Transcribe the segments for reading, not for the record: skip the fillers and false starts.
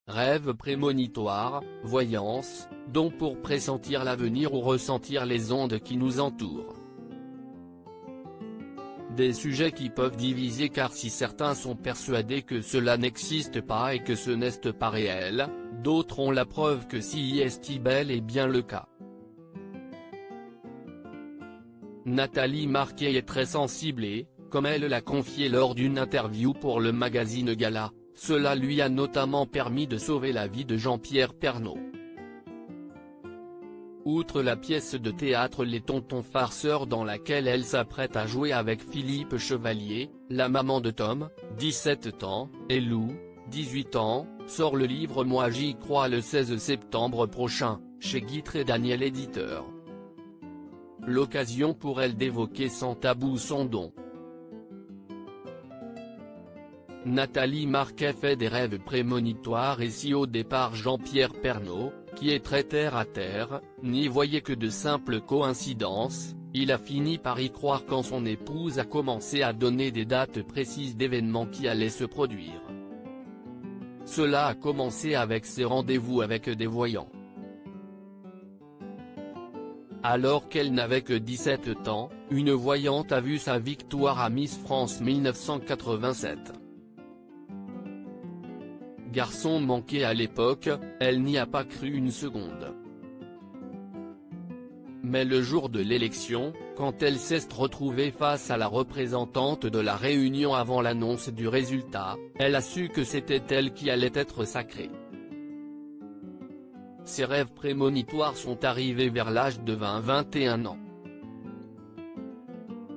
Rêve prémonitoire, voyance, don pour pressentir l'avenir ou ressentir les ondes qui nous entourent. Des sujets qui peuvent diviser car si certains sont persuadés que cela n'existe pas et que ce n'est pas réel, d'autres ont la preuve que si est bel et bien le cas. Nathalie Marquet est très sensible et, comme elle l'a confié lors d'une interview pour le magazine Gala, cela lui a notamment permis de sauver la vie de Jean-Pierre Pernaut. Outre la pièce de théâtre Les Tontons Farceurs dans laquelle elle s'apprête à jouer avec Philippe Chevalier, la maman de Tom, 17 ans, et Lou, 18 ans, sort le livre Moi j'y crois le 16 septembre prochain, chez Guitry Daniel éditeur. L'occasion pour elle d'évoquer sans tabou son don. Nathalie Marquet fait des rêves prémonitoires et si au départ Jean-Pierre Pernaut, qui est très terre à terre, n'y voyait que de simples coïncidences, il a fini par y croire quand son épouse a commencé à donner des dates précises d'événements qui allaient se produire. Cela a commencé avec ses rendez-vous avec des voyants. Alors qu'elle n'avait que 17 ans, une voyante a vu sa victoire à Miss France 1987. Garçon manqué à l'époque, elle n'y a pas cru une seconde. Mais le jour de l'élection, quand elle s'est retrouvée face à la représentante de la Réunion avant l'annonce du résultat, elle a su que c'était elle qui allait être sacrée. Ses rêves prémonitoires sont arrivés vers l'âge de 20-21 ans.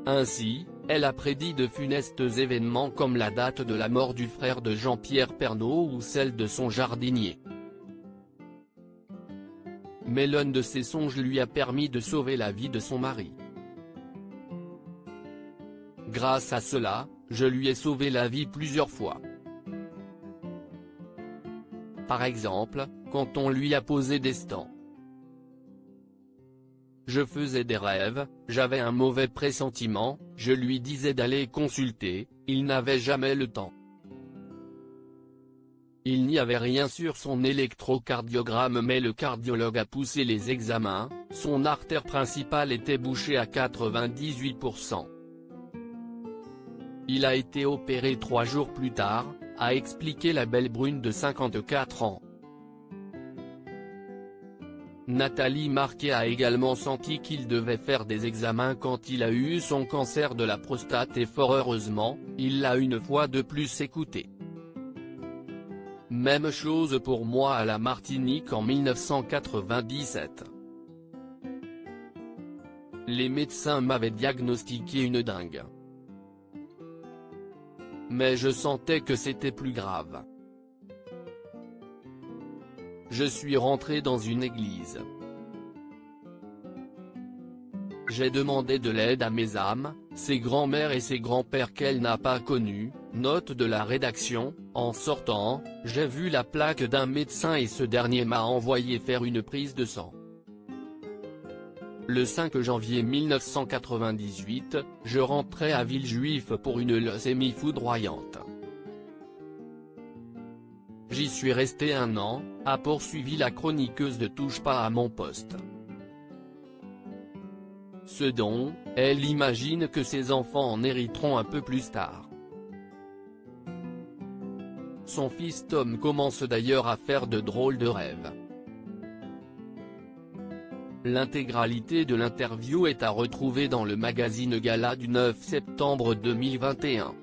Ainsi, elle a prédit de funestes événements comme la date de la mort du frère de Jean-Pierre Pernaut ou celle de son jardinier. Mais l'un de ses songes lui a permis de sauver la vie de son mari. Grâce à cela, je lui ai sauvé la vie plusieurs fois. Par exemple, quand on lui a posé des stents. Je faisais des rêves, j'avais un mauvais pressentiment, je lui disais d'aller consulter, il n'avait jamais le temps. Il n'y avait rien sur son électrocardiogramme mais le cardiologue a poussé les examens, son artère principale était bouchée à 98%. Il a été opéré 3 jours plus tard, a expliqué la belle brune de 54 ans. Nathalie Marquet a également senti qu'il devait faire des examens quand il a eu son cancer de la prostate et fort heureusement, il l'a une fois de plus écouté. Même chose pour moi à la Martinique en 1997. Les médecins m'avaient diagnostiqué une dingue. Mais je sentais que c'était plus grave. Je suis rentré dans une église. J'ai demandé de l'aide à mes âmes, ses grands-mères et ses grands-pères qu'elle n'a pas connus. Note de la rédaction, en sortant, j'ai vu la plaque d'un médecin et ce dernier m'a envoyé faire une prise de sang. Le 5 janvier 1998, je rentrais à Villejuif pour une leucémie foudroyante. J'y suis resté 1 an, a poursuivi la chroniqueuse de Touche pas à mon poste. Ce don, elle imagine que ses enfants en hériteront un peu plus tard. Son fils Tom commence d'ailleurs à faire de drôles de rêves. L'intégralité de l'interview est à retrouver dans le magazine Gala du 9 septembre 2021.